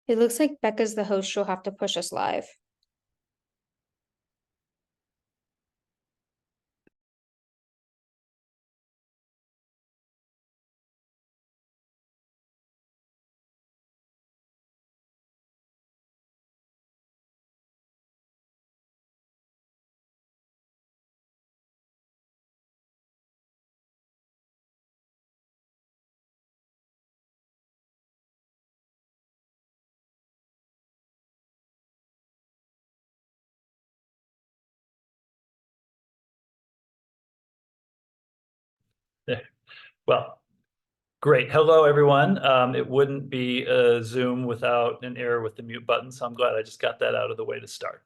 It looks like Becca's the host. She'll have to push us live. Well, great. Hello, everyone. It wouldn't be a Zoom without an error with the mute button, so I'm glad I just got that out of the way to start.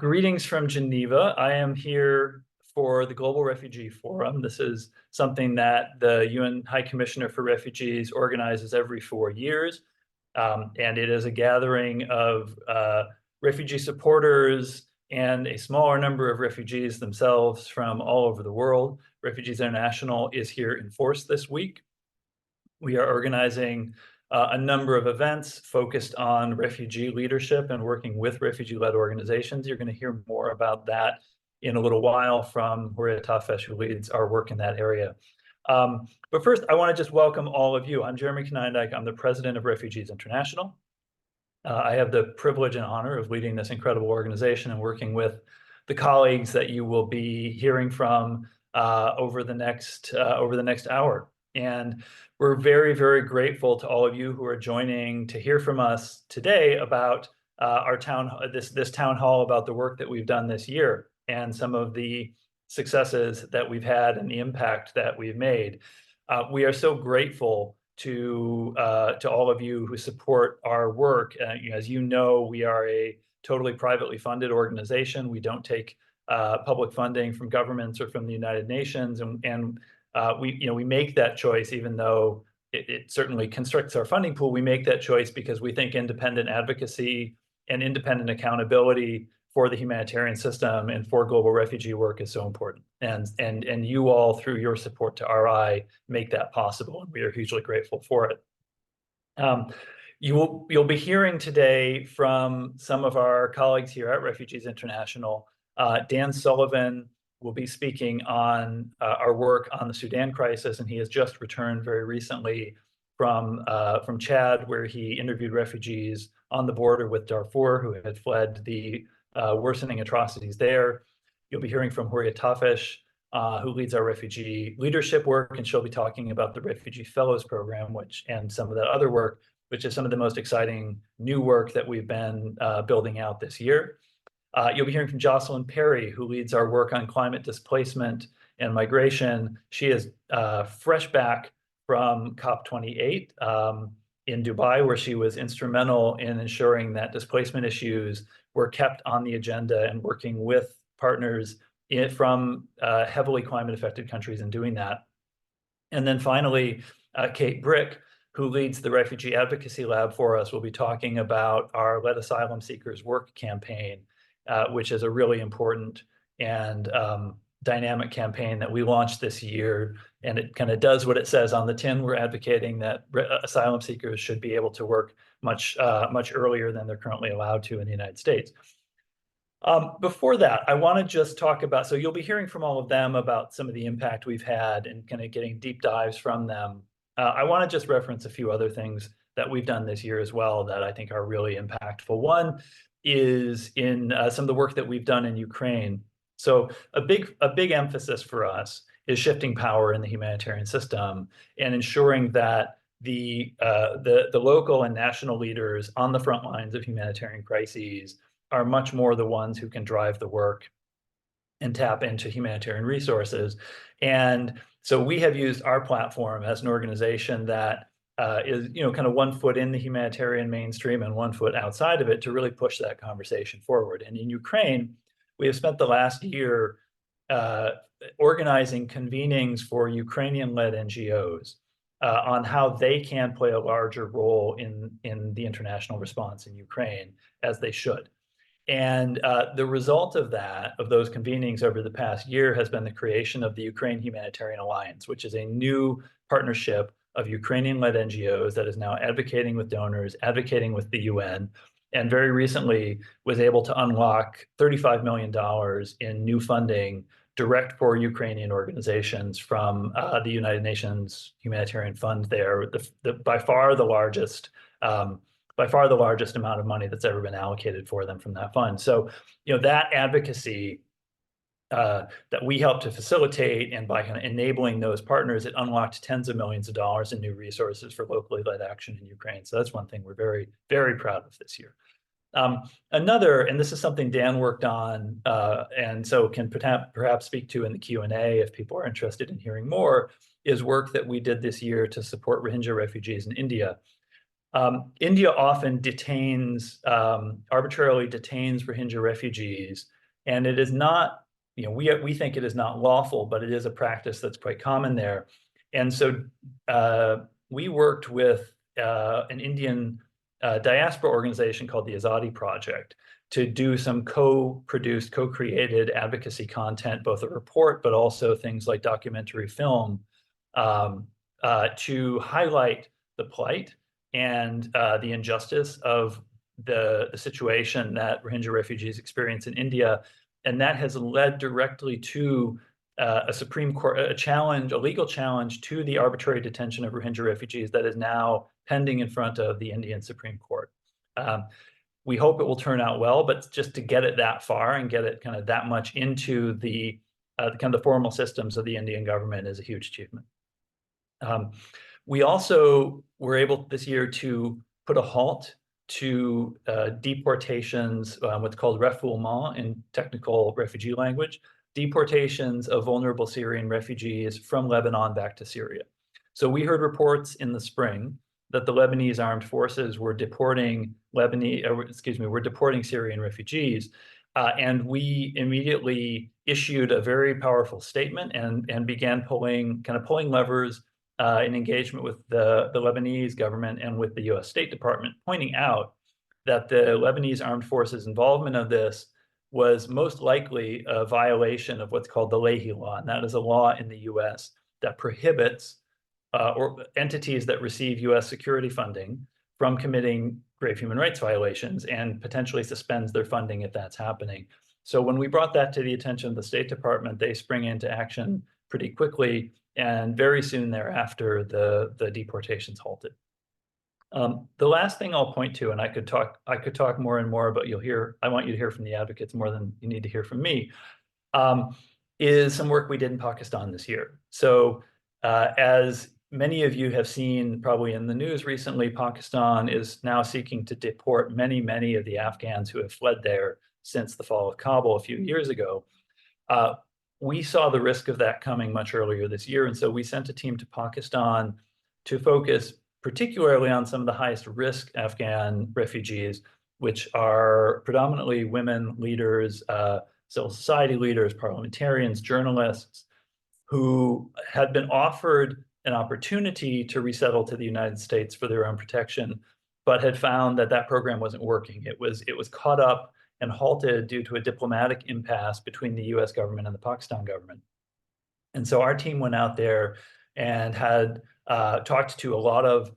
Greetings from Geneva. I am here for the Global Refugee Forum. This is something that the UN High Commissioner for Refugees organizes every 4 years. And it is a gathering of refugee supporters and a smaller number of refugees themselves from all over the world. Refugees International is here in force this week. We are organizing a number of events focused on refugee leadership and working with refugee-led organizations. You're going to hear more about that in a little while from Horia Tafesh, who leads our work in that area. But first, I want to just welcome all of you. I'm Jeremy Knindike. I'm the president of Refugees International. I have the privilege and honor of leading this incredible organization and working with the colleagues that you will be hearing from over the next hour. And we're very, very grateful to all of you who are joining to hear from us today about our this town hall about the work that we've done this year and some of the successes that we've had and the impact that we've made. We are so grateful to all of you who support our work. As you know, we are a totally privately funded organization. We don't take public funding from governments or from the United Nations, and we make that choice, even though it certainly constricts our funding pool. We make that choice because we think independent advocacy and independent accountability for the humanitarian system and for global refugee work is so important. And you all, through your support to RI, make that possible, and we are hugely grateful for it. You'll be hearing today from some of our colleagues here at Refugees International. Dan Sullivan will be speaking on our work on the Sudan crisis, and he has just returned very recently from Chad, where he interviewed refugees on the border with Darfur who had fled the worsening atrocities there. You'll be hearing from Horia Tafesh, who leads our refugee leadership work, and she'll be talking about the Refugee Fellows Program, and some of that other work, which is some of the most exciting new work that we've been building out this year. You'll be hearing from Jocelyn Perry, who leads our work on climate displacement and migration. She is fresh back from COP28 in Dubai, where she was instrumental in ensuring that displacement issues were kept on the agenda and working with partners from heavily climate-affected countries in doing that. And then finally, Kate Brick, who leads the Refugee Advocacy Lab for us, will be talking about our Let Asylum Seekers Work campaign, which is a really important and dynamic campaign that we launched this year. And it kind of does what it says on the tin. We're advocating that asylum seekers should be able to work much earlier than they're currently allowed to in the United States. Before that, I want to just talk about, so you'll be hearing from all of them about some of the impact we've had and kind of getting deep dives from them. I want to just reference a few other things that we've done this year as well that I think are really impactful. One is in some of the work that we've done in Ukraine. So a big emphasis for us is shifting power in the humanitarian system and ensuring that the local and national leaders on the front lines of humanitarian crises are much more the ones who can drive the work and tap into humanitarian resources. And so we have used our platform as an organization that is, kind of 1 foot in the humanitarian mainstream and 1 foot outside of it to really push that conversation forward. And in Ukraine, we have spent the last year organizing convenings for Ukrainian-led NGOs on how they can play a larger role in the international response in Ukraine, as they should. And the result of those convenings over the past year has been the creation of the Ukraine Humanitarian Alliance, which is a new partnership of Ukrainian-led NGOs that is now advocating with donors, advocating with the UN, and very recently was able to unlock $35 million in new funding direct for Ukrainian organizations from the United Nations Humanitarian Fund there, by far the largest amount of money that's ever been allocated for them from that fund. So, that advocacy that we helped to facilitate, and by kind of enabling those partners, it unlocked tens of millions of dollars in new resources for locally led action in Ukraine. So that's one thing we're very, very proud of this year. Another, and this is something Dan worked on, and so can perhaps speak to in the Q&A if people are interested in hearing more, is work that we did this year to support Rohingya refugees in India. India often arbitrarily detains Rohingya refugees, and it is not, we think it is not lawful, but it is a practice that's quite common there. And so we worked with an Indian diaspora organization called the Azadi Project to do some co-produced, co-created advocacy content, both a report, but also things like documentary film, to highlight the plight and the injustice of the situation that Rohingya refugees experience in India. And that has led directly to a Supreme Court, a legal challenge to the arbitrary detention of Rohingya refugees that is now pending in front of the Indian Supreme Court. We hope it will turn out well, but just to get it that far and get it kind of that much into the kind of the formal systems of the Indian government is a huge achievement. We also were able this year to put a halt to deportations, what's called refoulement in technical refugee language, deportations of vulnerable Syrian refugees from Lebanon back to Syria. So we heard reports in the spring that the Lebanese armed forces were deporting Syrian refugees, and we immediately issued a very powerful statement and began pulling levers in engagement with the Lebanese government and with the U.S. State Department, pointing out that the Lebanese armed forces' involvement of this was most likely a violation of what's called the Leahy Law, and that is a law in the U.S. that prohibits or entities that receive U.S. security funding from committing grave human rights violations, and potentially suspends their funding if that's happening. So when we brought that to the attention of the State Department, they sprang into action pretty quickly, and very soon thereafter, the deportations halted. The last thing I'll point to, and I could talk more and more, but I want you to hear from the advocates more than you need to hear from me, is some work we did in Pakistan this year. So as many of you have seen probably in the news recently, Pakistan is now seeking to deport many, many of the Afghans who have fled there since the fall of Kabul a few years ago. We saw the risk of that coming much earlier this year, and so we sent a team to Pakistan to focus particularly on some of the highest risk Afghan refugees, which are predominantly women leaders, civil society leaders, parliamentarians, journalists, who had been offered an opportunity to resettle to the United States for their own protection, but had found that that program wasn't working. It was caught up and halted due to a diplomatic impasse between the US government and the Pakistan government. And so our team went out there and had talked to a lot of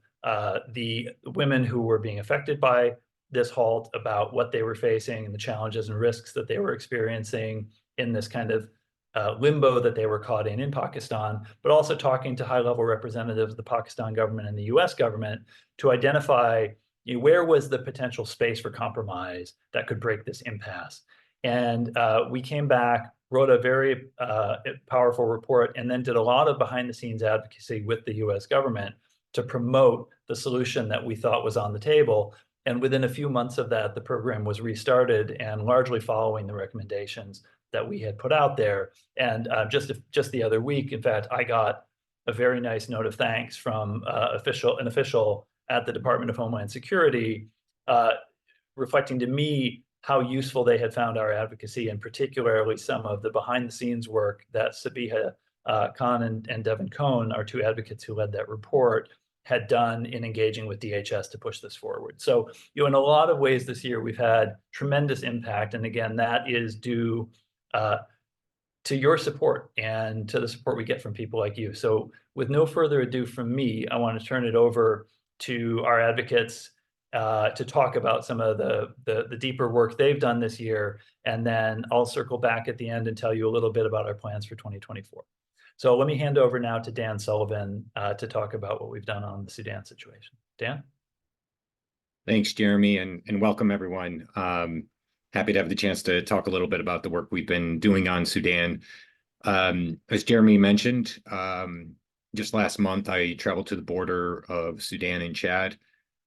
the women who were being affected by this halt about what they were facing and the challenges and risks that they were experiencing in this kind of limbo that they were caught in Pakistan, but also talking to high-level representatives of the Pakistan government and the US government to identify where was the potential space for compromise that could break this impasse. And we came back, wrote a very powerful report, and then did a lot of behind-the-scenes advocacy with the US government to promote the solution that we thought was on the table. And within a few months of that, the program was restarted and largely following the recommendations that we had put out there. And just the other week, in fact, I got a very nice note of thanks from an official at the Department of Homeland Security, reflecting to me how useful they had found our advocacy, and particularly some of the behind-the-scenes work that Sabiha Khan and Devin Cohn, our two advocates who led that report, had done in engaging with DHS to push this forward. So, in a lot of ways this year, we've had tremendous impact. And again, that is due to your support and to the support we get from people like you. So with no further ado from me, I want to turn it over to our advocates to talk about some of the deeper work they've done this year. And then I'll circle back at the end and tell you a little bit about our plans for 2024. So let me hand over now to Dan Sullivan to talk about what we've done on the Sudan situation. Dan? Thanks, Jeremy, and welcome everyone. Happy to have the chance to talk a little bit about the work we've been doing on Sudan. As Jeremy mentioned, just last month, I traveled to the border of Sudan and Chad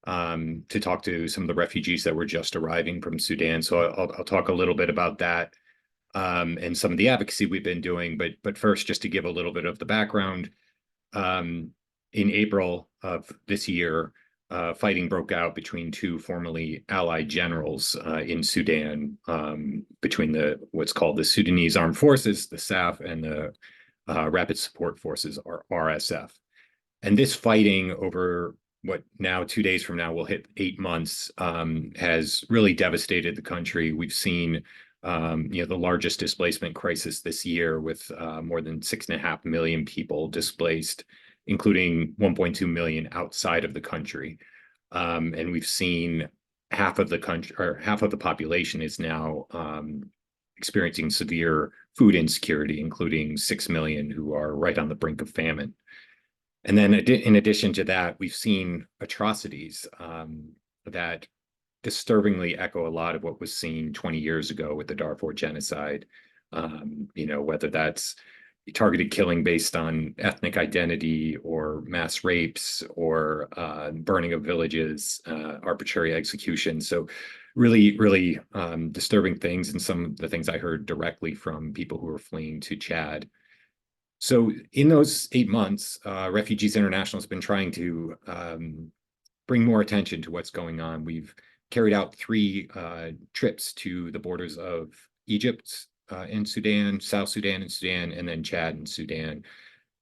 to talk to some of the refugees that were just arriving from Sudan. So I'll talk a little bit about that and some of the advocacy we've been doing. But first, just to give a little bit of the background, in April of this year, fighting broke out between two formerly allied generals in Sudan, between what's called the Sudanese Armed Forces, the SAF, and the Rapid Support Forces, or RSF. And this fighting over what now 2 days from now will hit 8 months has really devastated the country. We've seen the largest displacement crisis this year, with more than 6.5 million people displaced, including 1.2 million outside of the country. And we've seen half of the country, or half of the population, is now experiencing severe food insecurity, including 6 million who are right on the brink of famine. And then in addition to that, we've seen atrocities that disturbingly echo a lot of what was seen 20 years ago with the Darfur genocide. Whether that's targeted killing based on ethnic identity, or mass rapes, or burning of villages, arbitrary execution. So really, really disturbing things, and some of the things I heard directly from people who were fleeing to Chad. So in those 8 months, Refugees International has been trying to bring more attention to what's going on. We've carried out 3 trips to the borders of Egypt and Sudan, South Sudan and Sudan, and then Chad and Sudan.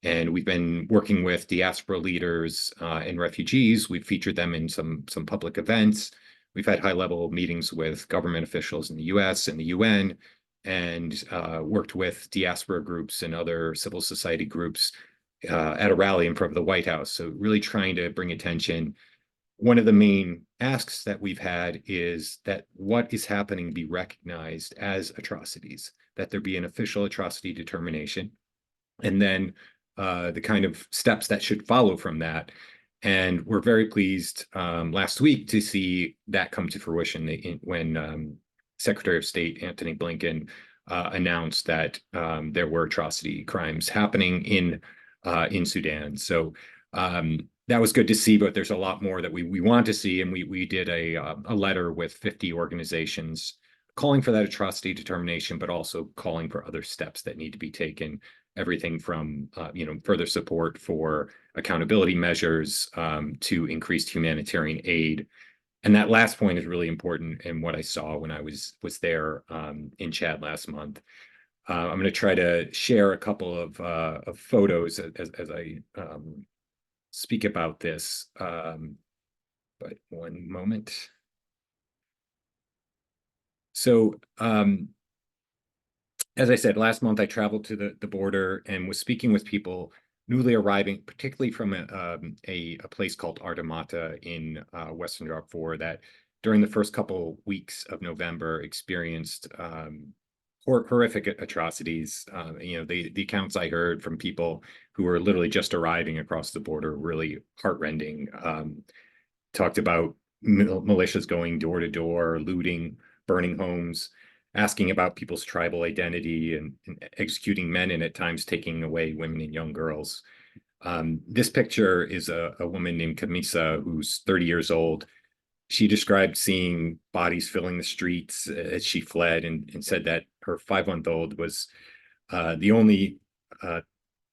And we've been working with diaspora leaders and refugees. We've featured them in some public events. We've had high-level meetings with government officials in the US and the UN, and worked with diaspora groups and other civil society groups at a rally in front of the White House. So really trying to bring attention. One of the main asks that we've had is that what is happening be recognized as atrocities, that there be an official atrocity determination, and then the kind of steps that should follow from that. And we're very pleased last week to see that come to fruition when Secretary of State Antony Blinken announced that there were atrocity crimes happening in Sudan. So that was good to see, but there's a lot more that we want to see. And we did a letter with 50 organizations calling for that atrocity determination, but also calling for other steps that need to be taken. Everything from further support for accountability measures to increased humanitarian aid. And that last point is really important in what I saw when I was there in Chad last month. I'm going to try to share a couple of photos as I speak about this, but one moment. So as I said, last month I traveled to the border and was speaking with people newly arriving, particularly from a place called Ardamata in Western Darfur, that during the first couple weeks of November experienced horrific atrocities. The accounts I heard from people who were literally just arriving across the border, really heartrending. Talked about militias going door to door, looting, burning homes, asking about people's tribal identity, and executing men, and at times taking away women and young girls. This picture is a woman named Kamisa, who's 30 years old. She described seeing bodies filling the streets as she fled, and said that her 5-month-old was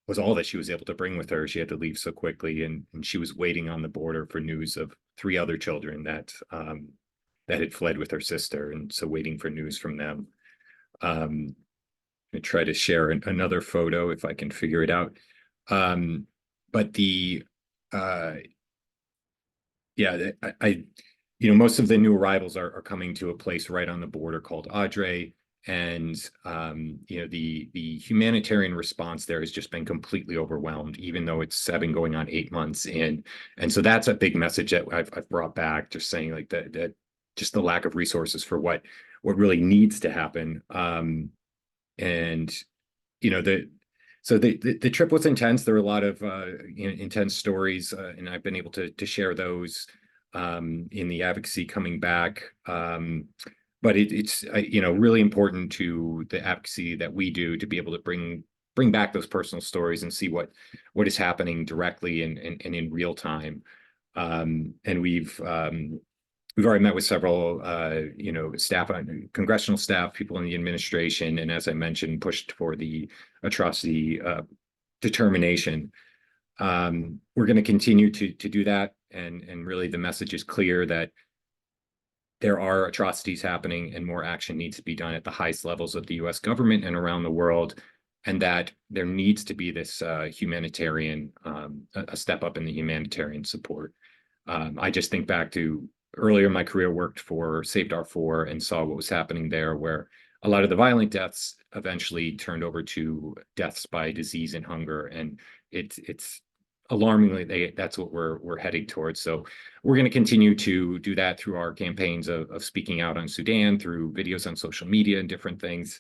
was all that she was able to bring with her. She had to leave so quickly, and she was waiting on the border for news of 3 other children that had fled with her sister, and so waiting for news from them. I'm gonna try to share another photo if I can figure it out. Most of the new arrivals are coming to a place right on the border called Adre, And the humanitarian response there has just been completely overwhelmed, even though it's 7 going on 8 months in. And so that's a big message that I've brought back, just saying like that just the lack of resources for what really needs to happen. So the trip was intense. There were a lot of intense stories, and I've been able to share those in the advocacy coming back. But it's really important to the advocacy that we do to be able to bring back those personal stories and see what is happening directly and in real time. And we've already met with several staff, congressional staff, people in the administration, and as I mentioned, pushed for the atrocity determination. We're going to continue to do that, and really the message is clear that there are atrocities happening and more action needs to be done at the highest levels of the U.S. government and around the world, and that there needs to be this humanitarian, a step up in the humanitarian support. I just think back to earlier in my career, worked for Save Darfur and saw what was happening there, where a lot of the violent deaths eventually turned over to deaths by disease and hunger. And it's alarmingly, that's what we're heading towards. So we're going to continue to do that through our campaigns of speaking out on Sudan, through videos on social media and different things.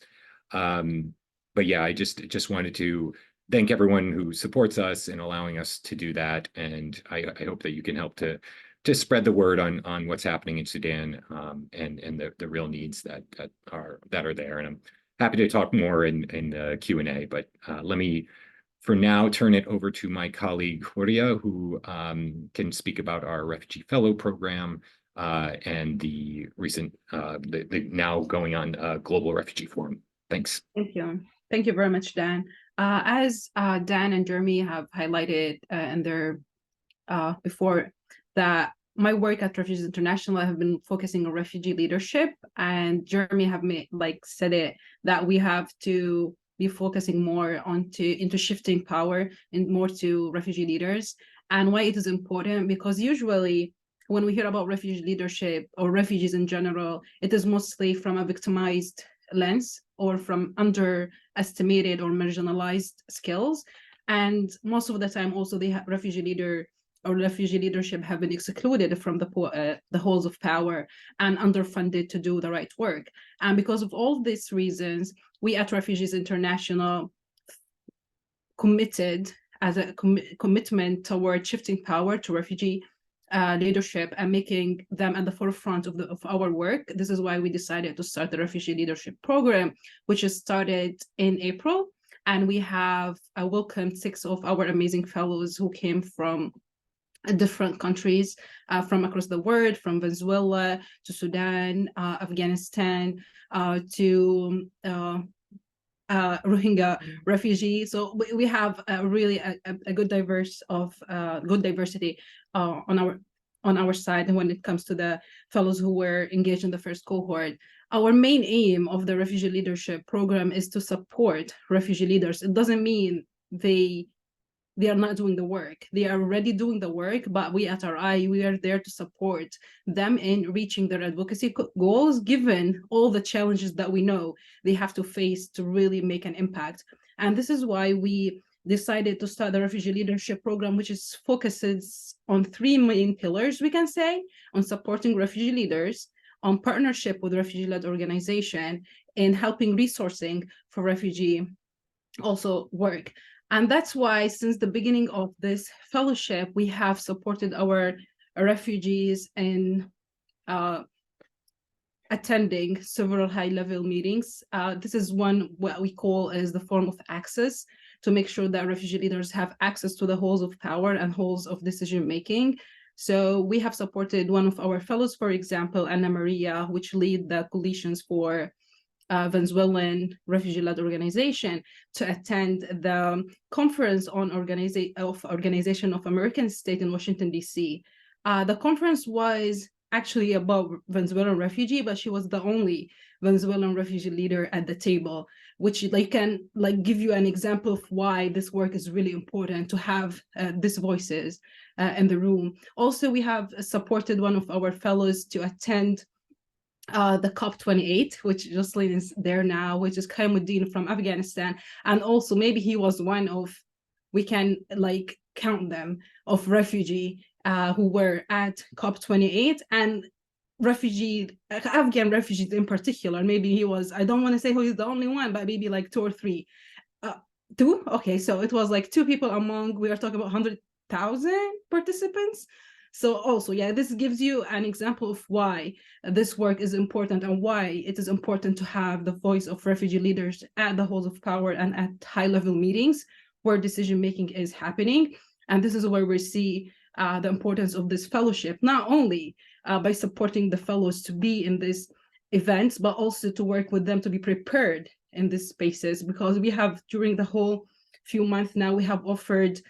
But yeah, I just wanted to thank everyone who supports us in allowing us to do that. And I hope that you can help to spread the word on what's happening in Sudan, and the real needs that are there. And I'm happy to talk more in the Q&A, but let me, for now, turn it over to my colleague Horia, who can speak about our Refugee Fellow Program and the recent, the now going on Global Refugee Forum. Thanks. Thank you. Thank you very much, Dan. As Dan and Jeremy have highlighted in their before, that my work at Refugees International, I have been focusing on refugee leadership, and Jeremy have said it, that we have to be focusing more into shifting power and more to refugee leaders. And why it is important, because usually when we hear about refugee leadership or refugees in general, it is mostly from a victimized lens or from underestimated or marginalized skills. And most of the time also the refugee leader or refugee leadership have been excluded from the halls of power and underfunded to do the right work. And because of all these reasons, we at Refugees International committed as a commitment toward shifting power to refugee leadership and making them at the forefront of our work. This is why we decided to start the Refugee Leadership Program, which is started in April. And we have welcomed 6 of our amazing fellows who came from different countries from across the world, from Venezuela to Sudan, Afghanistan, to Rohingya refugees. So we have really a good diversity on our side when it comes to the fellows who were engaged in the first cohort. Our main aim of the Refugee Leadership Program is to support refugee leaders. It doesn't mean they are not doing the work. They are already doing the work, but we at RI, we are there to support them in reaching their advocacy goals, given all the challenges that we know they have to face to really make an impact. And this is why we decided to start the Refugee Leadership Program, which focuses on 3 main pillars, we can say, on supporting refugee leaders, on partnership with refugee-led organization, and helping resourcing for refugee also work. And that's why since the beginning of this fellowship, we have supported our refugees in attending several high-level meetings. This is one what we call as the form of access, to make sure that refugee leaders have access to the halls of power and halls of decision-making. So we have supported one of our fellows, for example, Anna Maria, which lead the coalitions for Venezuelan refugee-led organization, to attend the conference on Organization of American States in Washington, D.C. The conference was actually about Venezuelan refugee, but she was the only Venezuelan refugee leader at the table, which can give you an example of why this work is really important, to have these voices in the room. Also, we have supported one of our fellows to attend the COP28, which Jocelyn is there now, which is Khaimuddin from Afghanistan. And also maybe he was one of, we can like count them, of refugee who were at COP28, and Afghan refugees in particular. Maybe he was, I don't want to say who is the only one, but maybe like 2 or 3. 2? Okay, so it was like 2 people among, we are talking about 100,000 participants. So also, yeah, this gives you an example of why this work is important and why it is important to have the voice of refugee leaders at the halls of power and at high-level meetings where decision-making is happening. And this is where we see the importance of this fellowship, not only by supporting the fellows to be in these events, but also to work with them to be prepared in these spaces, because we have, during the whole few months now, we have offered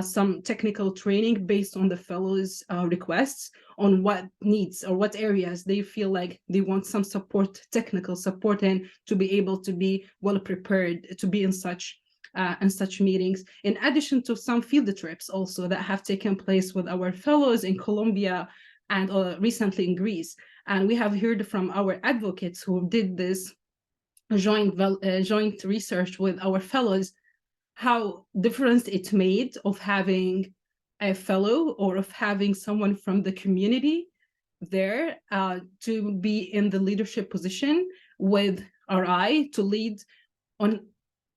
some technical training based on the fellows' requests on what needs or what areas they feel like they want some support, technical support, and to be able to be well prepared to be in such meetings, in addition to some field trips also that have taken place with our fellows in Colombia and recently in Greece. And we have heard from our advocates who did this joint research with our fellows how difference it made of having a fellow or of having someone from the community there to be in the leadership position with RI to lead on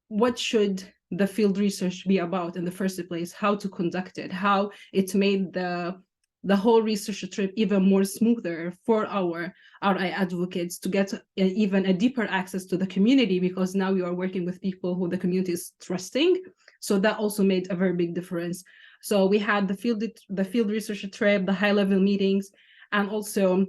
what should the field research be about in the first place, how to conduct it, how it made the whole research trip even more smoother for our RI advocates to get even a deeper access to the community, because now you are working with people who the community is trusting. So that also made a very big difference. So we had the field research trip, the high-level meetings, and also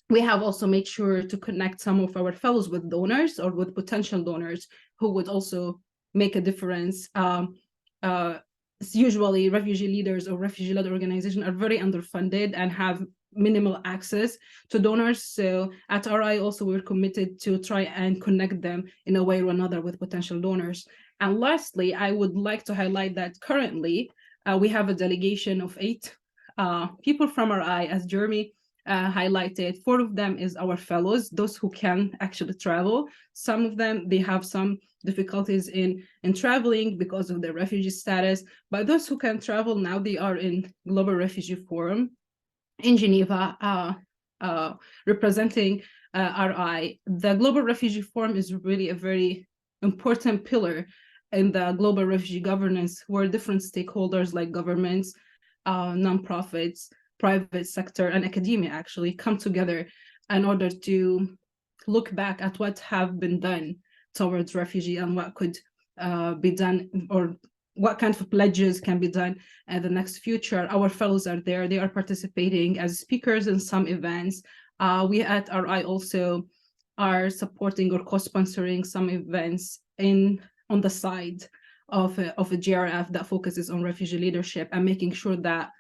we have also made sure to connect some of our fellows with donors or with potential donors who would also make a difference. Usually refugee leaders or refugee-led organizations are very underfunded and have minimal access to donors. So at RI also we're committed to try and connect them in a way or another with potential donors. And lastly, I would like to highlight that currently we have a delegation of 8 people from RI, as Jeremy highlighted. 4 of them is our fellows, those who can actually travel. Some of them, they have some difficulties in traveling because of their refugee status, but those who can travel now, they are in Global Refugee Forum in Geneva, representing RI. The Global Refugee Forum is really a very important pillar in the global refugee governance, where different stakeholders like governments, nonprofits, private sector, and academia actually come together in order to look back at what have been done towards refugee and what could be done, or what kind of pledges can be done in the next future. Our fellows are there. They are participating as speakers in some events. We at RI also are supporting or co-sponsoring some events on the side of a GRF that focuses on refugee leadership and making sure that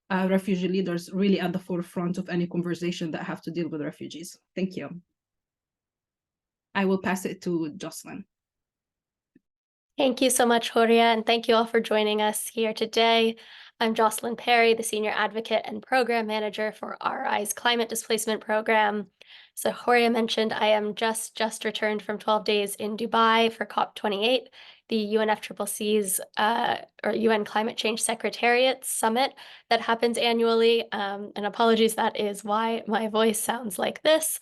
refugee leaders really at the forefront of any conversation that have to deal with refugees. Thank you. I will pass it to Jocelyn. Thank you so much, Horia, and thank you all for joining us here today. I'm Jocelyn Perry, the Senior Advocate and Program Manager for RI's Climate Displacement Program. So Horia mentioned I am just returned from 12 days in Dubai for COP28, the UNFCCC's or UN Climate Change Secretariat Summit that happens annually. And apologies, that is why my voice sounds like this.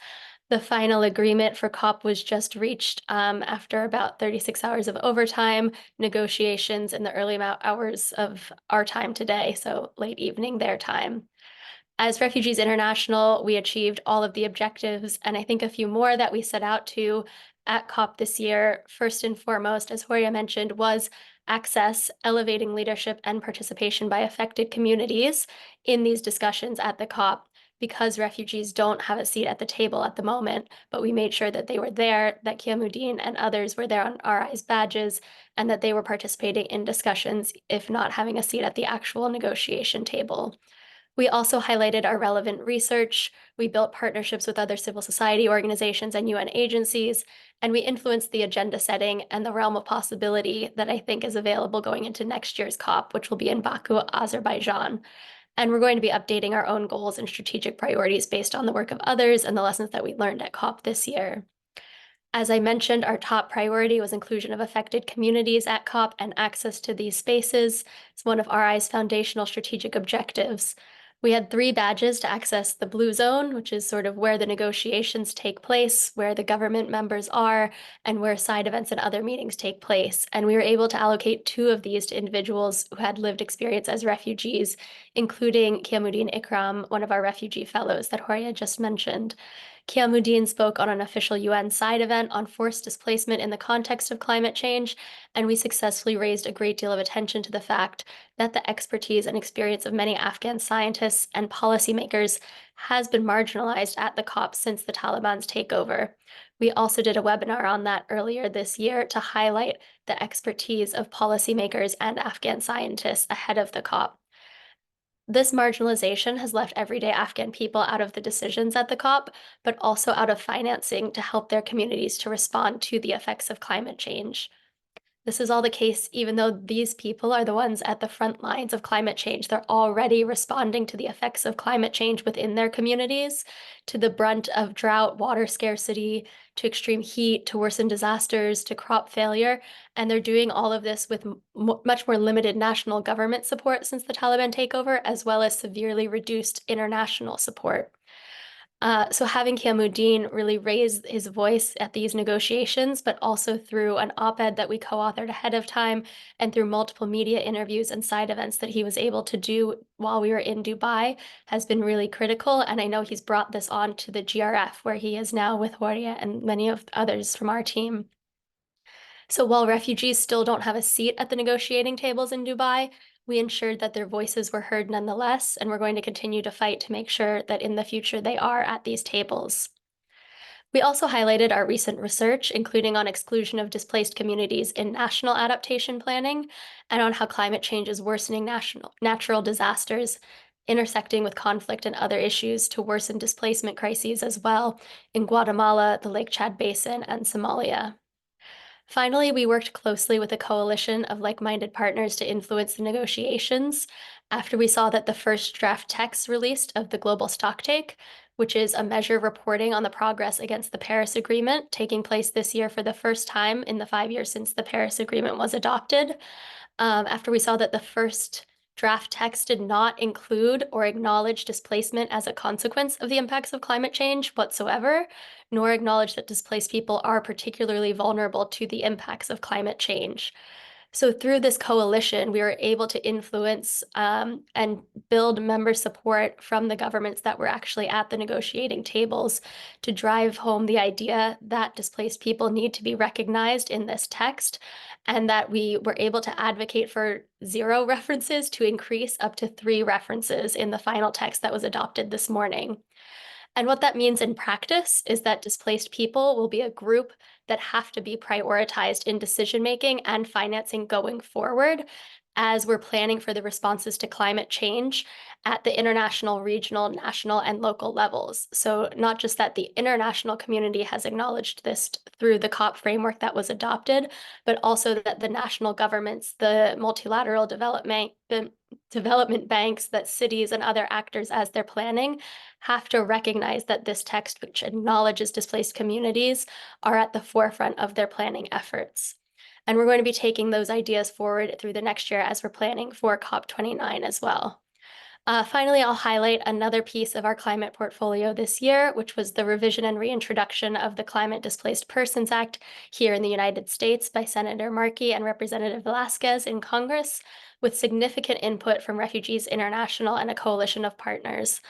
The final agreement for COP was just reached after about 36 hours of overtime negotiations in the early hours of our time today, so late evening their time. As Refugees International, we achieved all of the objectives, and I think a few more that we set out to at COP this year. First and foremost, as Horia mentioned, was access, elevating leadership and participation by affected communities in these discussions at the COP, because refugees don't have a seat at the table at the moment, but we made sure that they were there, that Khaimuddin and others were there on RI's badges, and that they were participating in discussions, if not having a seat at the actual negotiation table. We also highlighted our relevant research. We built partnerships with other civil society organizations and UN agencies, and we influenced the agenda setting and the realm of possibility that I think is available going into next year's COP, which will be in Baku, Azerbaijan. And we're going to be updating our own goals and strategic priorities based on the work of others and the lessons that we learned at COP this year. As I mentioned, our top priority was inclusion of affected communities at COP and access to these spaces. It's one of RI's foundational strategic objectives. We had 3 badges to access the blue zone, which is sort of where the negotiations take place, where the government members are, and where side events and other meetings take place. And we were able to allocate 2 of these to individuals who had lived experience as refugees, including Kiamuddin Ikram, one of our refugee fellows that Horia just mentioned. Kiamuddin spoke on an official UN side event on forced displacement in the context of climate change, and we successfully raised a great deal of attention to the fact that the expertise and experience of many Afghan scientists and policymakers has been marginalized at the COP since the Taliban's takeover. We also did a webinar on that earlier this year to highlight the expertise of policymakers and Afghan scientists ahead of the COP. This marginalization has left everyday Afghan people out of the decisions at the COP, but also out of financing to help their communities to respond to the effects of climate change. This is all the case, even though these people are the ones at the front lines of climate change. They're already responding to the effects of climate change within their communities, to the brunt of drought, water scarcity, to extreme heat, to worsened disasters, to crop failure. And they're doing all of this with much more limited national government support since the Taliban takeover, as well as severely reduced international support. So having Kiamuddin really raise his voice at these negotiations, but also through an op-ed that we co-authored ahead of time and through multiple media interviews and side events that he was able to do while we were in Dubai has been really critical. And I know he's brought this on to the GRF, where he is now with Horia and many of others from our team. So while refugees still don't have a seat at the negotiating tables in Dubai, we ensured that their voices were heard nonetheless, and we're going to continue to fight to make sure that in the future they are at these tables. We also highlighted our recent research, including on exclusion of displaced communities in national adaptation planning and on how climate change is worsening natural disasters, intersecting with conflict and other issues to worsen displacement crises as well in Guatemala, the Lake Chad Basin, and Somalia. Finally, we worked closely with a coalition of like-minded partners to influence the negotiations after we saw that the first draft text released of the global stocktake, which is a measure reporting on the progress against the Paris Agreement, taking place this year for the first time in the 5 years since the Paris Agreement was adopted. After we saw that the first draft text did not include or acknowledge displacement as a consequence of the impacts of climate change whatsoever, nor acknowledge that displaced people are particularly vulnerable to the impacts of climate change. So through this coalition, we were able to influence and build member support from the governments that were actually at the negotiating tables to drive home the idea that displaced people need to be recognized in this text, and that we were able to advocate for 0 references to increase up to 3 references in the final text that was adopted this morning. And what that means in practice is that displaced people will be a group that have to be prioritized in decision-making and financing going forward as we're planning for the responses to climate change at the international, regional, national, and local levels. So not just that the international community has acknowledged this through the COP framework that was adopted, but also that the national governments, the multilateral development banks, that cities and other actors as they're planning have to recognize that this text, which acknowledges displaced communities, are at the forefront of their planning efforts. And we're going to be taking those ideas forward through the next year as we're planning for COP29 as well. Finally, I'll highlight another piece of our climate portfolio this year, which was the revision and reintroduction of the Climate Displaced Persons Act here in the United States by Senator Markey and Representative Velasquez in Congress, with significant input from Refugees International and a coalition of partners.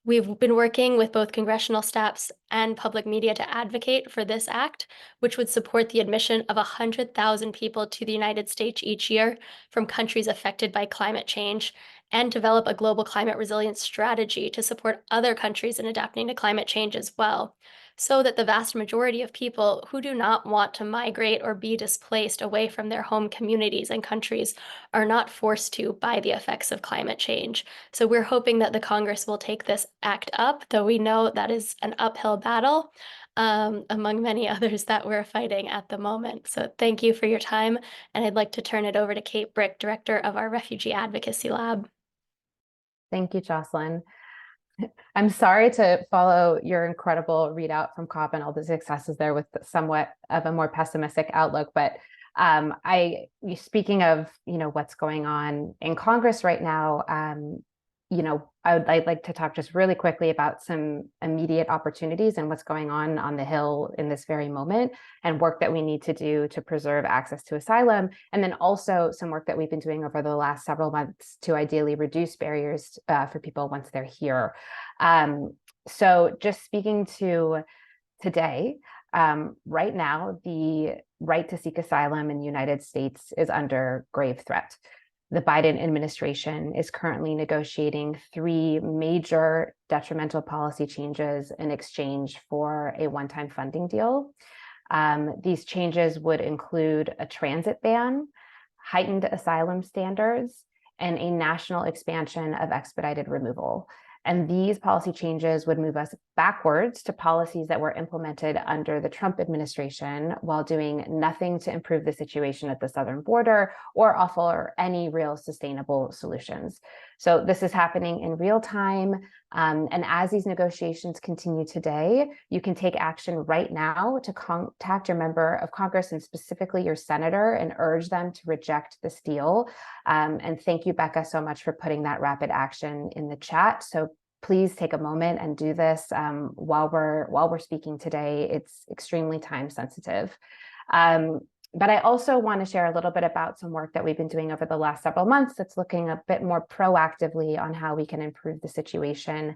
We've been working with both congressional staffs and public media to advocate for this act, which would support the admission of 100,000 people to the United States each year from countries affected by climate change, and develop a global climate resilience strategy to support other countries in adapting to climate change as well, so that the vast majority of people who do not want to migrate or be displaced away from their home communities and countries are not forced to by the effects of climate change. So we're hoping that the Congress will take this act up, though we know that is an uphill battle among many others that we're fighting at the moment. So thank you for your time, and I'd like to turn it over to Kate Brick, Director of our Refugee Advocacy Lab. Thank you, Jocelyn. I'm sorry to follow your incredible readout from COP and all the successes there with somewhat of a more pessimistic outlook, but speaking of, what's going on in Congress right now, I'd like to talk just really quickly about some immediate opportunities and what's going on the Hill in this very moment, and work that we need to do to preserve access to asylum, and then also some work that we've been doing over the last several months to ideally reduce barriers for people once they're here. So just speaking to today, right now, the right to seek asylum in the United States is under grave threat. The Biden administration is currently negotiating 3 major detrimental policy changes in exchange for a one-time funding deal. These changes would include a transit ban, heightened asylum standards, and a national expansion of expedited removal. And these policy changes would move us backwards to policies that were implemented under the Trump administration, while doing nothing to improve the situation at the southern border or offer any real sustainable solutions. So this is happening in real time. And as these negotiations continue today, you can take action right now to contact your member of Congress, and specifically your senator, and urge them to reject this deal. And thank you, Becca, so much for putting that rapid action in the chat. So please take a moment and do this while we're speaking today. It's extremely time sensitive. But I also want to share a little bit about some work that we've been doing over the last several months that's looking a bit more proactively on how we can improve the situation.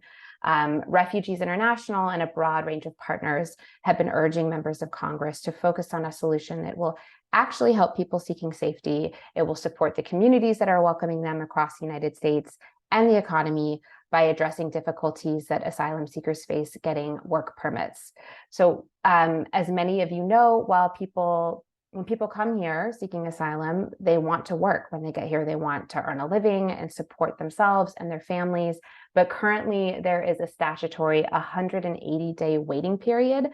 Refugees International and a broad range of partners have been urging members of Congress to focus on a solution that will actually help people seeking safety. It will support the communities that are welcoming them across the United States and the economy by addressing difficulties that asylum seekers face getting work permits. So as many of you know, when people come here seeking asylum, they want to work. When they get here, they want to earn a living and support themselves and their families. But currently, there is a statutory 180-day waiting period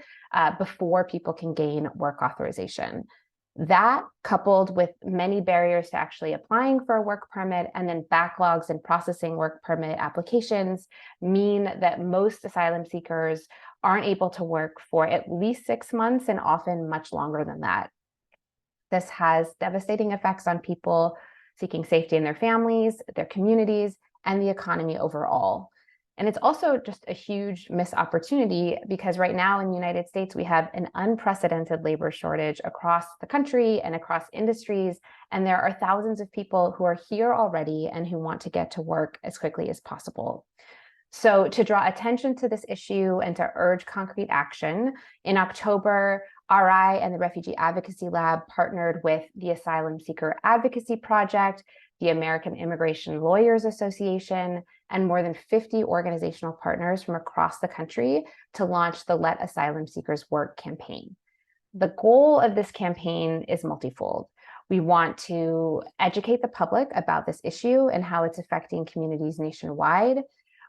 before people can gain work authorization. That, coupled with many barriers to actually applying for a work permit and then backlogs in processing work permit applications, mean that most asylum seekers aren't able to work for at least 6 months, and often much longer than that. This has devastating effects on people seeking safety in their families, their communities, and the economy overall. And it's also just a huge missed opportunity, because right now in the United States, we have an unprecedented labor shortage across the country and across industries. And there are thousands of people who are here already and who want to get to work as quickly as possible. So to draw attention to this issue and to urge concrete action, in October, RI and the Refugee Advocacy Lab partnered with the Asylum Seeker Advocacy Project, the American Immigration Lawyers Association, and more than 50 organizational partners from across the country to launch the Let Asylum Seekers Work campaign. The goal of this campaign is multifold. We want to educate the public about this issue and how it's affecting communities nationwide.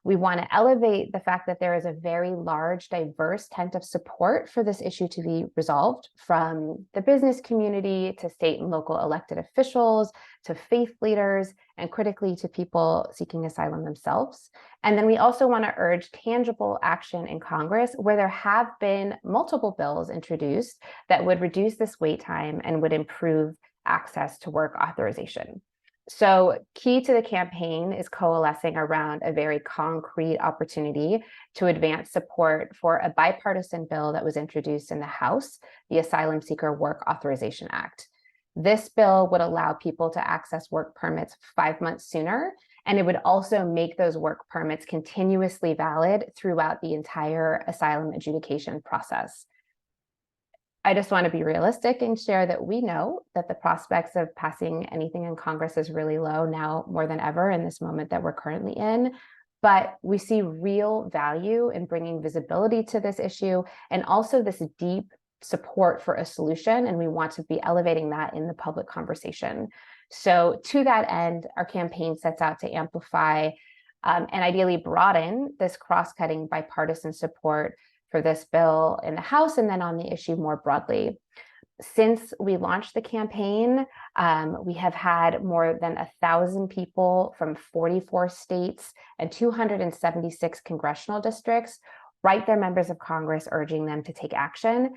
We want to elevate the fact that there is a very large, diverse tent of support for this issue to be resolved, from the business community to state and local elected officials, to faith leaders, and critically to people seeking asylum themselves. And then we also want to urge tangible action in Congress, where there have been multiple bills introduced that would reduce this wait time and would improve access to work authorization. So key to the campaign is coalescing around a very concrete opportunity to advance support for a bipartisan bill that was introduced in the House, the Asylum Seeker Work Authorization Act. This bill would allow people to access work permits 5 months sooner, and it would also make those work permits continuously valid throughout the entire asylum adjudication process. I just want to be realistic and share that we know that the prospects of passing anything in Congress is really low now more than ever in this moment that we're currently in. But we see real value in bringing visibility to this issue, and also this deep support for a solution. And we want to be elevating that in the public conversation. So to that end, our campaign sets out to amplify and ideally broaden this cross-cutting bipartisan support for this bill in the House, and then on the issue more broadly. Since we launched the campaign, we have had more than 1,000 people from 44 states and 276 congressional districts write their members of Congress urging them to take action,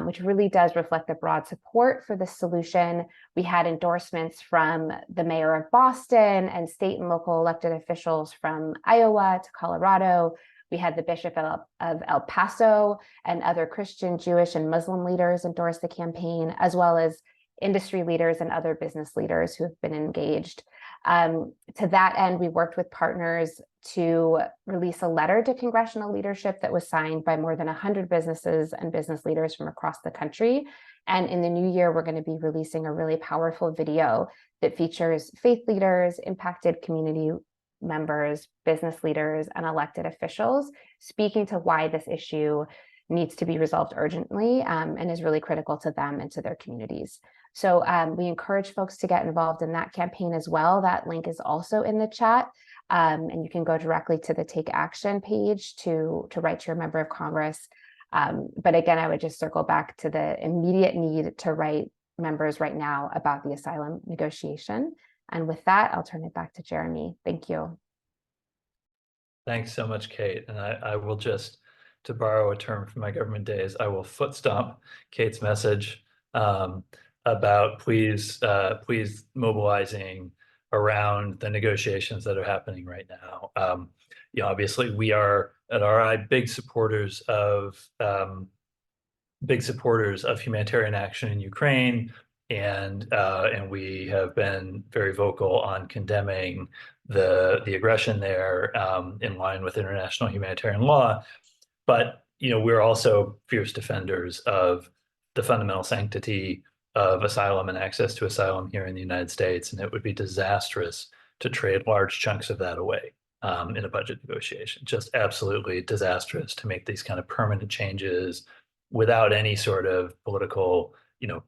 which really does reflect the broad support for this solution. We had endorsements from the mayor of Boston and state and local elected officials from Iowa to Colorado. We had the Bishop of El Paso and other Christian, Jewish, and Muslim leaders endorse the campaign, as well as industry leaders and other business leaders who have been engaged. To that end, we worked with partners to release a letter to congressional leadership that was signed by more than 100 businesses and business leaders from across the country. And in the new year, we're going to be releasing a really powerful video that features faith leaders, impacted community members, business leaders, and elected officials speaking to why this issue needs to be resolved urgently and is really critical to them and to their communities. So we encourage folks to get involved in that campaign as well. That link is also in the chat, and you can go directly to the Take Action page to write to your member of Congress. But again, I would just circle back to the immediate need to write members right now about the asylum negotiation. And with that, I'll turn it back to Jeremy. Thank you. Thanks so much, Kate. And I will just, to borrow a term from my government days, I will foot stomp Kate's message about please mobilizing around the negotiations that are happening right now. You know, obviously we are at RI big supporters of humanitarian action in Ukraine, and we have been very vocal on condemning the aggression there in line with international humanitarian law. But you know, we're also fierce defenders of the fundamental sanctity of asylum and access to asylum here in the United States, and it would be disastrous to trade large chunks of that away in a budget negotiation. Just absolutely disastrous to make these kind of permanent changes without any sort of political, you know,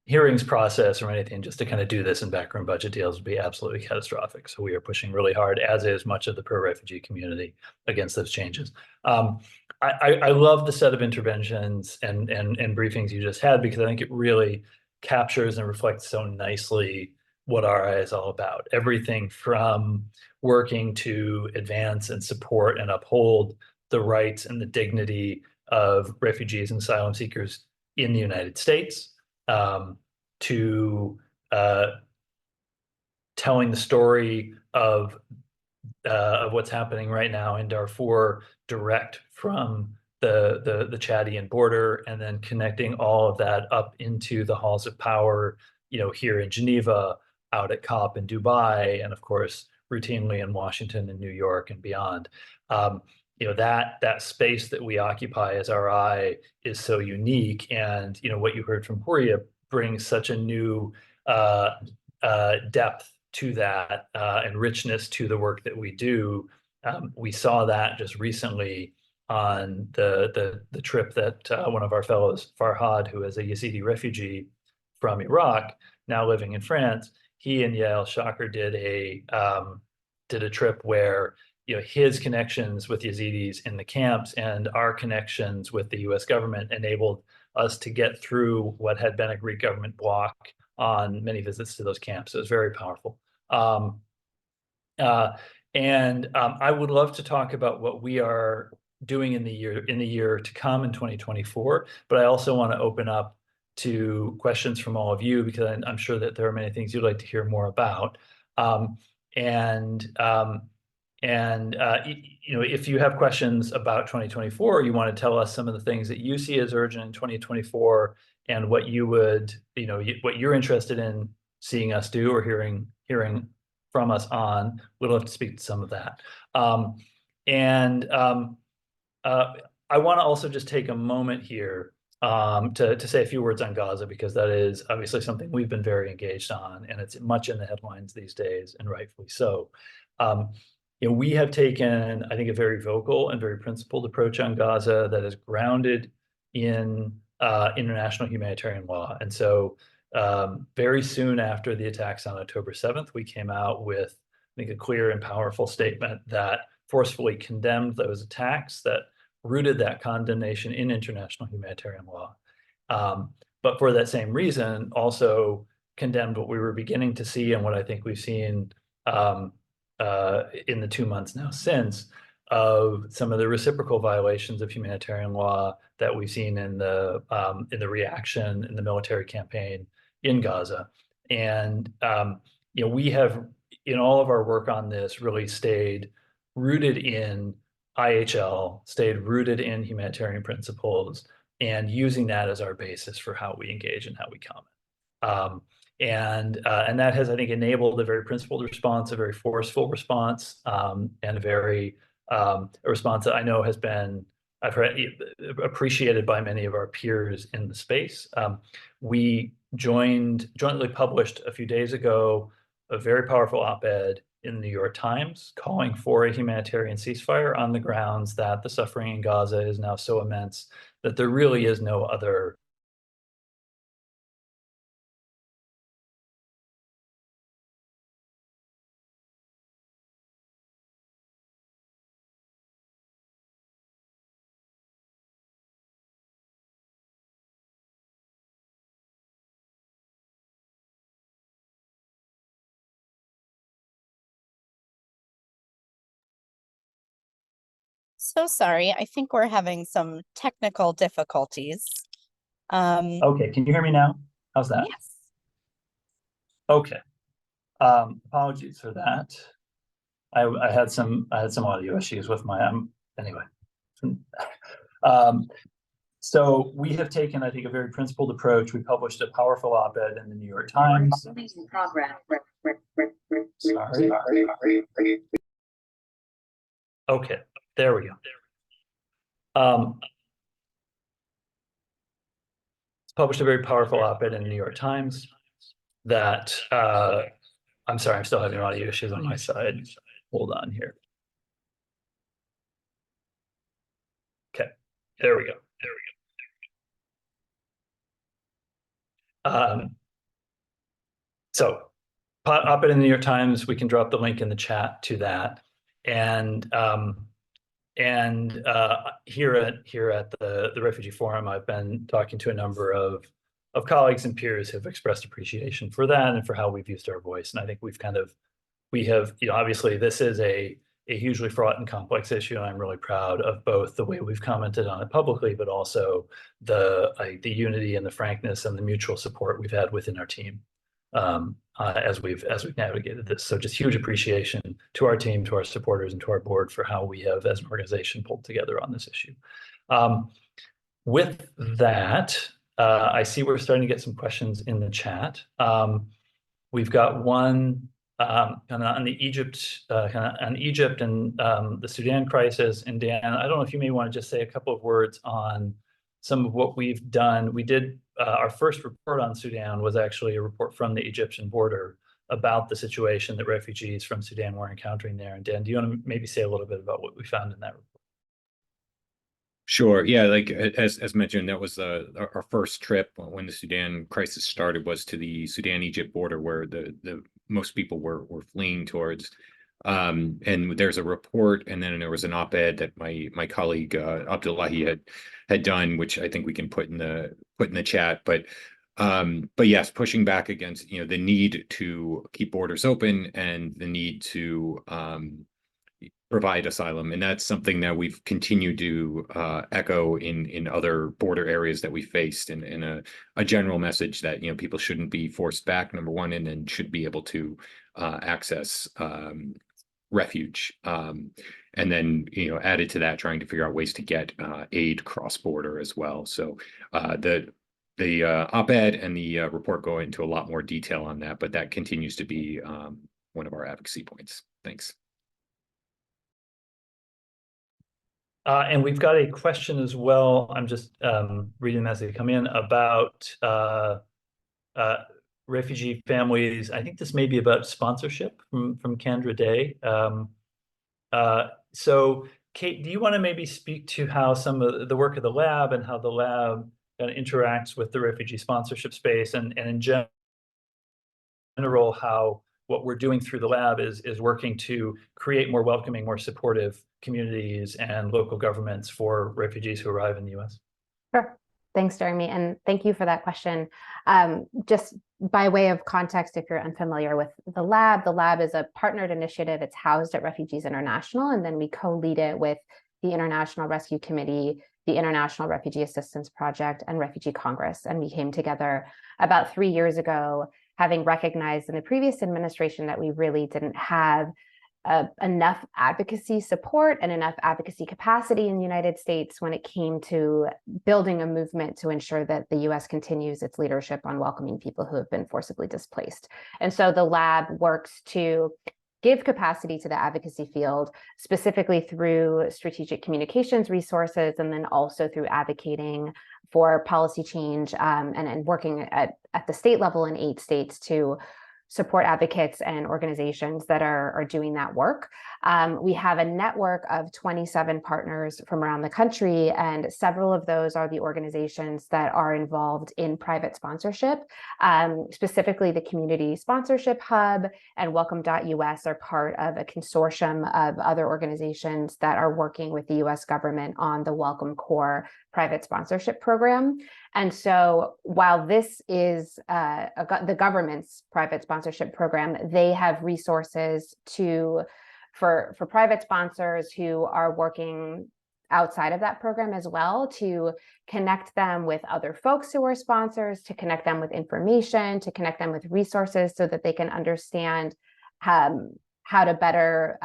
hearings process or anything. Just to kind of do this in backroom budget deals would be absolutely catastrophic. So we are pushing really hard, as is much of the pro-refugee community, against those changes. I love the set of interventions and briefings you just had, because I think it really captures and reflects so nicely what RI is all about. Everything from working to advance and support and uphold the rights and the dignity of refugees and asylum seekers in the United States, to telling the story of what's happening right now in Darfur direct from the Chadian border, and then connecting all of that up into the halls of power, you know, here in Geneva, out at COP in Dubai, and of course, routinely in Washington and New York and beyond. You know, that space that we occupy as RI is so unique, and you know, what you heard from Horia brings such a new depth to that and richness to the work that we do. We saw that just recently on the trip that one of our fellows, Farhad, who is a Yazidi refugee from Iraq, now living in France, he and Yael Shaker did a trip where, you know, his connections with Yazidis in the camps and our connections with the U.S. government enabled us to get through what had been a Greek government block on many visits to those camps. It was very powerful. I would love to talk about what we are doing in the year to come in 2024, but I also want to open up to questions from all of you, because I'm sure that there are many things you'd like to hear more about. You know, if you have questions about 2024, you want to tell us some of the things that you see as urgent in 2024, and what you would, you know, what you're interested in seeing us do or hearing from us on, we'd love to speak to some of that. I want to also just take a moment here to say a few words on Gaza, because that is obviously something we've been very engaged on, and it's much in the headlines these days, and rightfully so. You know, we have taken, I think, a very vocal and very principled approach on Gaza that is grounded in international humanitarian law. And so very soon after the attacks on October 7th, we came out with, I think, a clear and powerful statement that forcefully condemned those attacks, that rooted that condemnation in international humanitarian law. but for that same reason, also condemned what we were beginning to see and what I think we've seen in the 2 months now since, of some of the reciprocal violations of humanitarian law that we've seen in the reaction in the military campaign in Gaza. And we have, in all of our work on this, really stayed rooted in IHL, stayed rooted in humanitarian principles, and using that as our basis for how we engage and how we comment. And that has, I think, enabled a very principled response, a very forceful response, and a response that I know has been, I've heard, appreciated by many of our peers in the space. We jointly published a few days ago a very powerful op-ed in the New York Times calling for a humanitarian ceasefire on the grounds that the suffering in Gaza is now so immense that there really is no other So sorry, I think we're having some technical difficulties. Okay, can you hear me now? How's that? Yes. Okay. Apologies for that. I had some audio issues with my anyway. So we have taken, I think, a very principled approach. We published a powerful op-ed in the New York Times. Sorry. Okay, there we go. Published a very powerful op-ed in the New York Times that I'm sorry, I'm still having audio issues on my side. Hold on here. Okay, there we go. So op-ed in the New York Times, we can drop the link in the chat to that. And here at the Refugee Forum, I've been talking to a number of colleagues and peers who have expressed appreciation for that and for how we've used our voice. And I think we have, obviously this is a hugely fraught and complex issue. And I'm really proud of both the way we've commented on it publicly, but also the unity and the frankness and the mutual support we've had within our team as we've navigated this. So just huge appreciation to our team, to our supporters, and to our board for how we have, as an organization, pulled together on this issue. With that, I see we're starting to get some questions in the chat. We've got one kind of on Egypt and the Sudan crisis. And Dan, I don't know if you may want to just say a couple of words on some of what we've done. We did our first report on Sudan was actually a report from the Egyptian border about the situation that refugees from Sudan were encountering there. And Dan, do you want to maybe say a little bit about what we found in that report? Sure. Yeah, like as mentioned, that was our first trip when the Sudan crisis started, was to the Sudan-Egypt border, where the most people were fleeing towards. And there's a report, and then there was an op-ed that my colleague Abdullahi had done, which I think we can put in the chat. But yes, pushing back against the need to keep borders open and the need to provide asylum. And that's something that we've continued to echo in other border areas that we faced, in a general message that people shouldn't be forced back, number one, and then should be able to access refuge. And then added to that, trying to figure out ways to get aid cross-border as well. So the op-ed and the report go into a lot more detail on that, but that continues to be one of our advocacy points. Thanks. And we've got a question as well. I'm just reading them as they come in about refugee families. I think this may be about sponsorship from Kendra Day. So Kate, do you want to maybe speak to how some of the work of the lab and how the lab interacts with the refugee sponsorship space, and in general how what we're doing through the lab is working to create more welcoming, more supportive communities and local governments for refugees who arrive in the U.S.? Sure. Thanks, Jeremy, and thank you for that question. Just by way of context, if you're unfamiliar with the lab is a partnered initiative. It's housed at Refugees International, and then we co-lead it with the International Rescue Committee, the International Refugee Assistance Project, and Refugee Congress. And we came together about 3 years ago, having recognized in the previous administration that we really didn't have enough advocacy support and enough advocacy capacity in the United States when it came to building a movement to ensure that the US continues its leadership on welcoming people who have been forcibly displaced. And so the lab works to give capacity to the advocacy field, specifically through strategic communications resources, and then also through advocating for policy change and working at the state level in 8 states to support advocates and organizations that are doing that work. We have a network of 27 partners from around the country, and several of those are the organizations that are involved in private sponsorship. Specifically, the Community Sponsorship Hub and Welcome.us are part of a consortium of other organizations that are working with the US government on the Welcome Core private sponsorship program. And so while this is the government's private sponsorship program, they have resources for private sponsors who are working outside of that program as well, to connect them with other folks who are sponsors, to connect them with information, to connect them with resources so that they can understand how to better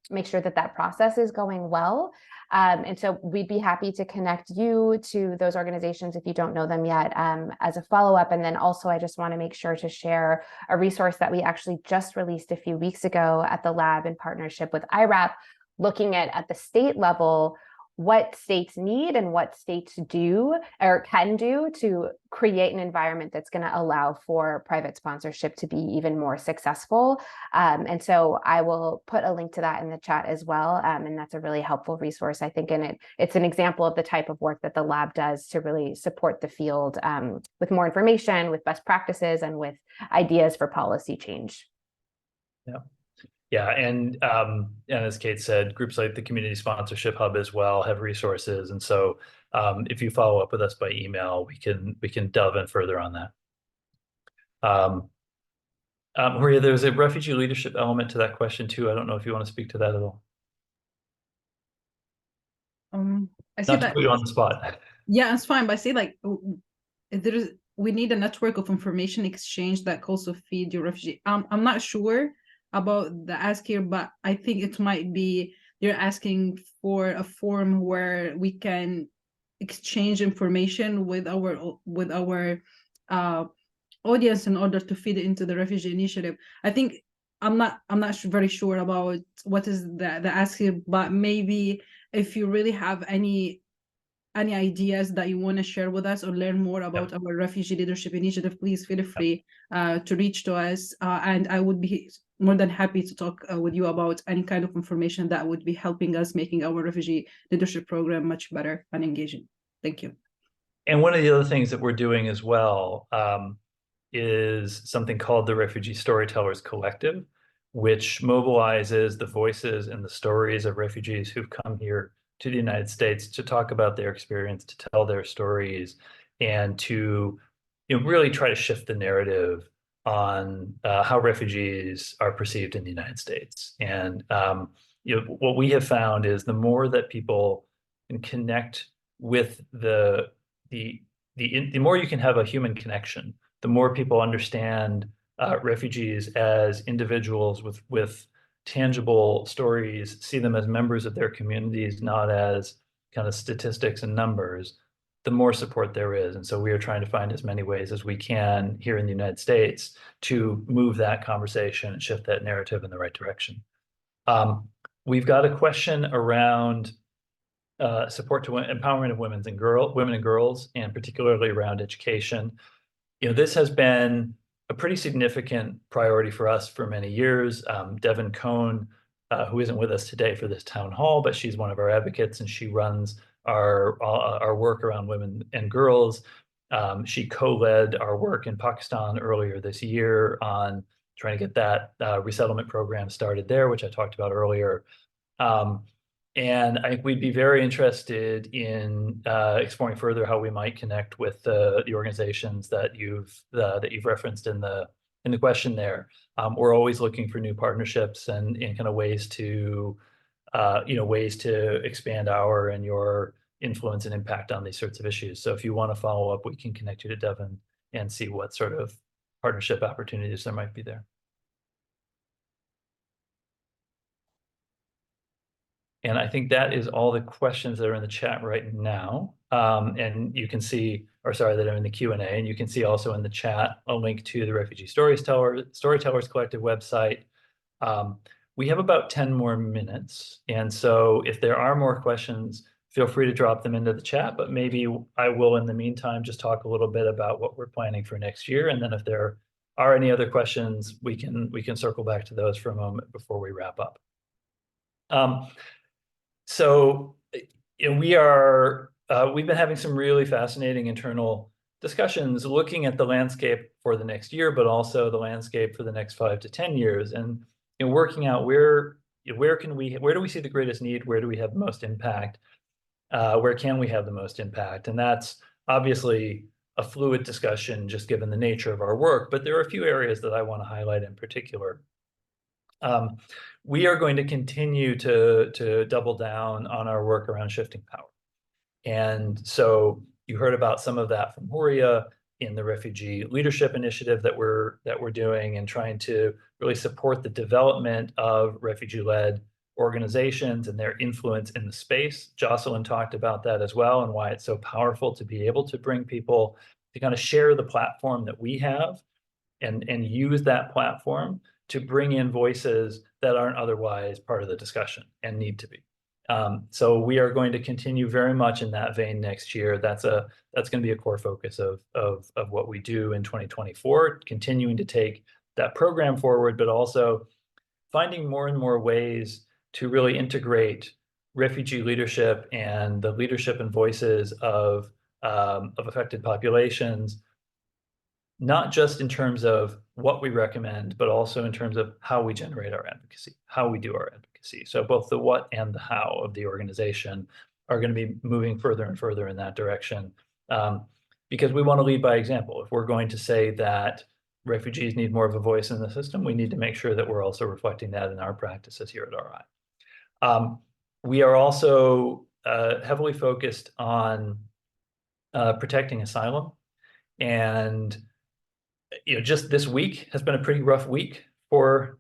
make sure that that process is going well. And so we'd be happy to connect you to those organizations if you don't know them yet as a follow-up. And then also, I just want to make sure to share a resource that we actually just released a few weeks ago at the lab in partnership with IRAP, looking at the state level, what states need and what states do or can do to create an environment that's going to allow for private sponsorship to be even more successful. And so I will put a link to that in the chat as well. And that's a really helpful resource, I think, and it's an example of the type of work that the lab does to really support the field with more information, with best practices, and with ideas for policy change. Yeah. Yeah, and as Kate said, groups like the Community Sponsorship Hub as well have resources, and so if you follow up with us by email, we can delve in further on that. Horia, there's a refugee leadership element to that question too. I don't know if you want to speak to that at all. I see Not that. to put you on the spot. Yeah, it's fine, but I say like we need a network of information exchange that also feed your refugee. I'm not sure about the ask here, but I think it might be you're asking for a forum where we can exchange information with our audience in order to feed it into the refugee initiative. I think I'm not very sure about what is the ask here, but maybe if you really have any ideas that you want to share with us or learn more about our refugee leadership initiative, please feel free to reach to us, and I would be more than happy to talk with you about any kind of information that would be helping us making our refugee leadership program much better and engaging. Thank you. And one of the other things that we're doing as well is something called the Refugee Storytellers Collective, which mobilizes the voices and the stories of refugees who've come here to the United States to talk about their experience, to tell their stories, and to really try to shift the narrative on how refugees are perceived in the United States. And what we have found is the more that people can connect with the more you can have a human connection, the more people understand refugees as individuals with tangible stories, see them as members of their communities, not as kind of statistics and numbers, the more support there is. And so we are trying to find as many ways as we can here in the United States to move that conversation and shift that narrative in the right direction. We've got a question around support to empowerment of women and girls, and particularly around education. This has been a pretty significant priority for us for many years. Devin Cohn, who isn't with us today for this town hall, but she's one of our advocates, and she runs our work around women and girls. She co-led our work in Pakistan earlier this year on trying to get that resettlement program started there, which I talked about earlier. And I think we'd be very interested in exploring further how we might connect with the organizations that you've referenced in the question there. We're always looking for new partnerships and kind of ways to expand our and your influence and impact on these sorts of issues. So if you want to follow up, we can connect you to Devin and see what sort of partnership opportunities there might be there. And I think that is all the questions that are in the chat right now. And you can see, or sorry, that are in the Q&A, and you can see also in the chat a link to the Refugee Storytellers Collective website. We have about 10 more minutes. And so if there are more questions, feel free to drop them into the chat, but maybe I will, in the meantime, just talk a little bit about what we're planning for next year. And then if there are any other questions, we can circle back to those for a moment before we wrap up. So we've been having some really fascinating internal discussions looking at the landscape for the next year, but also the landscape for the next 5 to 10 years, and working out where do we see the greatest need, where do we have the most impact, where can we have the most impact, and that's obviously a fluid discussion just given the nature of our work. But there are a few areas that I want to highlight in particular. We are going to continue to double down on our work around shifting power. And so you heard about some of that from Horia in the Refugee Leadership Initiative that we're doing, and trying to really support the development of refugee-led organizations and their influence in the space. Jocelyn talked about that as well, and why it's so powerful to be able to bring people to kind of share the platform that we have and use that platform to bring in voices that aren't otherwise part of the discussion and need to be. So we are going to continue very much in that vein next year. That's going to be a core focus of what we do in 2024, continuing to take that program forward, but also finding more and more ways to really integrate refugee leadership and the leadership and voices of affected populations, not just in terms of what we recommend, but also in terms of how we generate our advocacy, how we do our advocacy. So both the what and the how of the organization are going to be moving further and further in that direction, because we want to lead by example. If we're going to say that refugees need more of a voice in the system, we need to make sure that we're also reflecting that in our practices here at RI. We are also heavily focused on protecting asylum, and just this week has been a pretty rough week for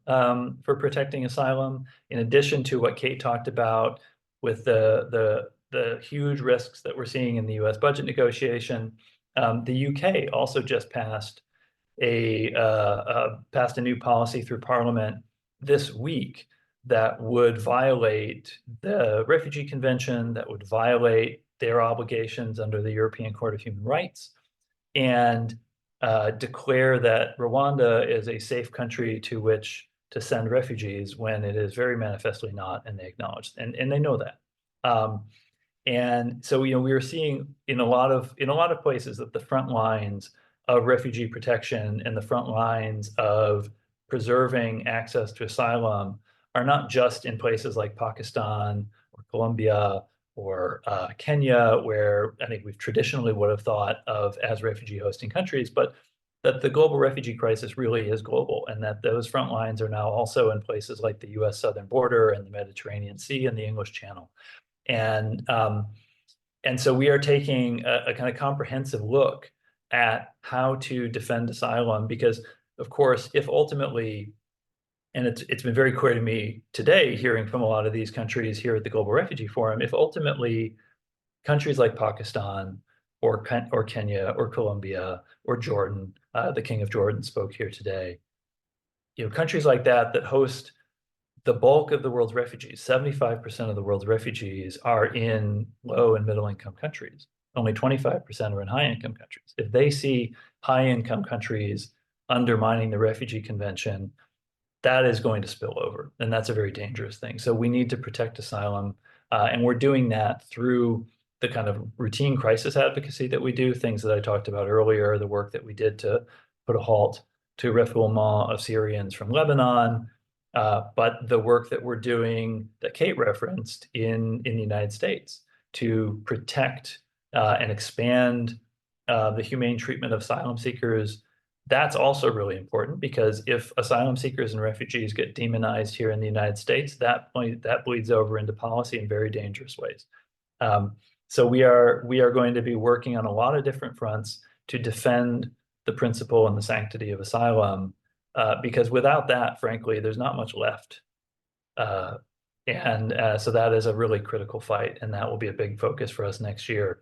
protecting asylum. In addition to what Kate talked about with the huge risks that we're seeing in the U.S. budget negotiation, the UK also just passed a new policy through Parliament this week that would violate the Refugee Convention, that would violate their obligations under the European Court of Human Rights, and declare that Rwanda is a safe country to which to send refugees, when it is very manifestly not, and they acknowledge, and they know that. And so we are seeing in a lot of places that the front lines of refugee protection and the front lines of preserving access to asylum are not just in places like Pakistan or Colombia or Kenya, where I think we've traditionally would have thought of as refugee hosting countries, but that the global refugee crisis really is global, and that those front lines are now also in places like the US southern border and the Mediterranean Sea and the English Channel. And so we are taking a kind of comprehensive look at how to defend asylum, because of course, if ultimately, and it's been very clear to me today, hearing from a lot of these countries here at the Global Refugee Forum, if ultimately countries like Pakistan or Kenya or Colombia or Jordan, the King of Jordan spoke here today, countries like that host the bulk of the world's refugees, 75% of the world's refugees are in low and middle income countries. Only 25% are in high income countries. If they see high income countries undermining the Refugee Convention, that is going to spill over, and that's a very dangerous thing. So we need to protect asylum, and we're doing that through the kind of routine crisis advocacy that we do, things that I talked about earlier, the work that we did to put a halt to refoulement of Syrians from Lebanon, but the work that we're doing that Kate referenced in the United States to protect and expand the humane treatment of asylum seekers, that's also really important, because if asylum seekers and refugees get demonized here in the United States, that bleeds over into policy in very dangerous ways. So we are going to be working on a lot of different fronts to defend the principle and the sanctity of asylum, because without that, frankly, there's not much left. So that is a really critical fight, and that will be a big focus for us next year.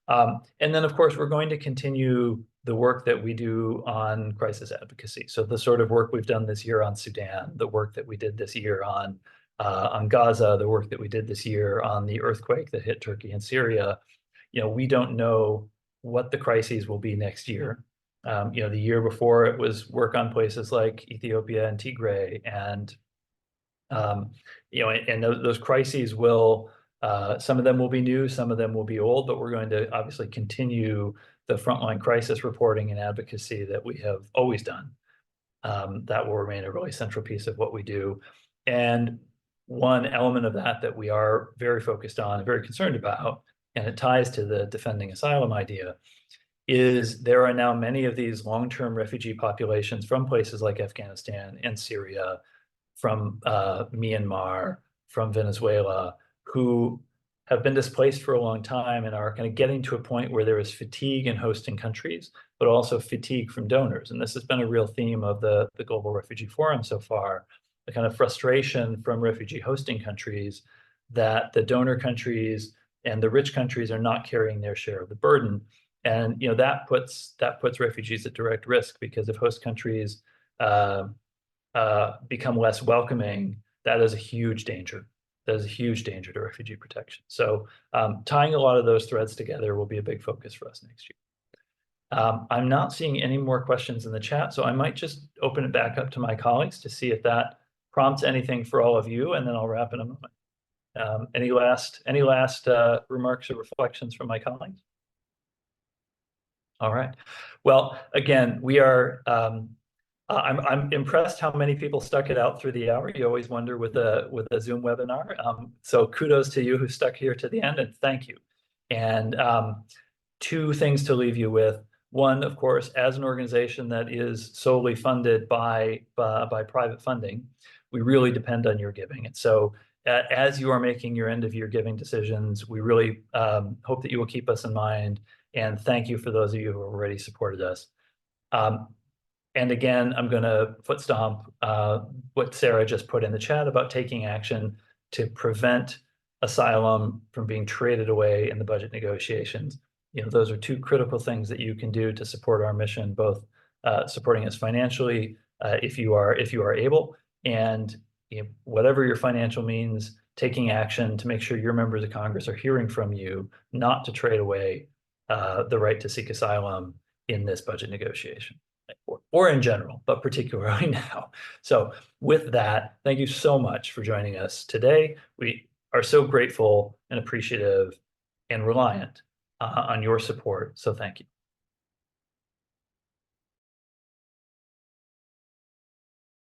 And then, of course, we're going to continue the work that we do on crisis advocacy. So the sort of work we've done this year on Sudan, the work that we did this year on Gaza, the work that we did this year on the earthquake that hit Turkey and Syria. We don't know what the crises will be next year. The year before, it was work on places like Ethiopia and Tigray, and those crises will, some of them will be new, some of them will be old, but we're going to obviously continue the frontline crisis reporting and advocacy that we have always done. That will remain a really central piece of what we do. And one element of that we are very focused on and very concerned about, and it ties to the defending asylum idea, is there are now many of these long-term refugee populations from places like Afghanistan and Syria, from Myanmar, from Venezuela, who have been displaced for a long time and are kind of getting to a point where there is fatigue in hosting countries, but also fatigue from donors. And this has been a real theme of the Global Refugee Forum so far, the kind of frustration from refugee hosting countries that the donor countries and the rich countries are not carrying their share of the burden. And that puts refugees at direct risk, because if host countries become less welcoming, that is a huge danger. That is a huge danger to refugee protection. So tying a lot of those threads together will be a big focus for us next year. I'm not seeing any more questions in the chat, so I might just open it back up to my colleagues to see if that prompts anything for all of you, and then I'll wrap in a moment. Any last remarks or reflections from my colleagues? All right. Well, again, we are. I'm impressed how many people stuck it out through the hour. You always wonder with a Zoom webinar. So kudos to you who stuck here to the end, and thank you. And two things to leave you with. One, of course, as an organization that is solely funded by private funding, we really depend on your giving. And so as you are making your end of year giving decisions, we really hope that you will keep us in mind. And thank you for those of you who have already supported us. And again, I'm going to foot stomp what Sarah just put in the chat about taking action to prevent asylum from being traded away in the budget negotiations. Those are two critical things that you can do to support our mission, both supporting us financially if you are able, and whatever your financial means, taking action to make sure your members of Congress are hearing from you, not to trade away the right to seek asylum in this budget negotiation, or in general, but particularly now. So with that, thank you so much for joining us today. We are so grateful and appreciative and reliant on your support. So thank you.